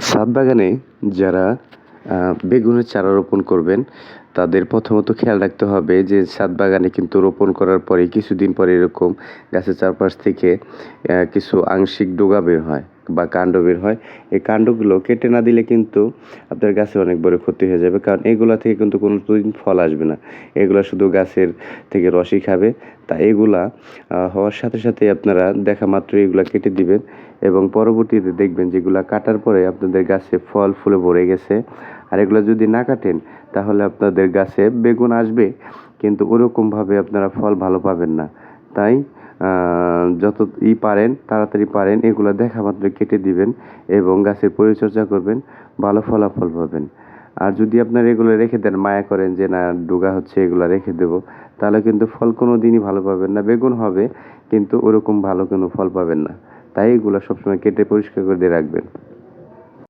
ছাদ বাগানে যারা বেগুনের চারা রোপণ করবেন, তাদের প্রথমত খেয়াল রাখতে হবে যে ছাদ বাগানে কিন্তু রোপণ করার পরে কিছুদিন পরে এরকম গাছের চারপাশ থেকে কিছু আংশিক ডোগা বের হয় বা কাণ্ড বের হয়। এই কাণ্ডগুলো কেটে না দিলে কিন্তু আপনার গাছে অনেক বড় ক্ষতি হয়ে যাবে, কারণ এগুলা থেকে কিন্তু কোনোদিন ফল আসবে না। এগুলা শুধু গাছের থেকে রসই খাবে। তাই এগুলা হওয়ার সাথে সাথে আপনারা দেখা মাত্রই এগুলা কেটে দিবেন এবং পরবর্তীতে দেখবেন যেগুলা কাটার পরে আপনাদের গাছে ফল ফুলে ভরে গেছে। আর এগুলো যদি না কাটেন তাহলে আপনাদের গাছে বেগুন আসবে, কিন্তু ওরকমভাবে আপনারা ফল ভালো পাবেন না। তাই যত পারেন তাড়াতাড়ি পারেন এগুলো দেখা মাত্র কেটে দিবেন এবং গাছের পরিচর্যা করবেন, ভালো ফলাফল পাবেন। আর যদি আপনারা এগুলো রেখে দেন, মায়া করেন যে না ডোগা হচ্ছে এগুলো রেখে দেবো, তাহলে কিন্তু ফল কোনো দিনই ভালো পাবেন না। বেগুন হবে কিন্তু ওরকম ভালো কোনো ফল পাবেন না। তাই এগুলো সবসময় কেটে পরিষ্কার করে দিয়ে রাখবেন।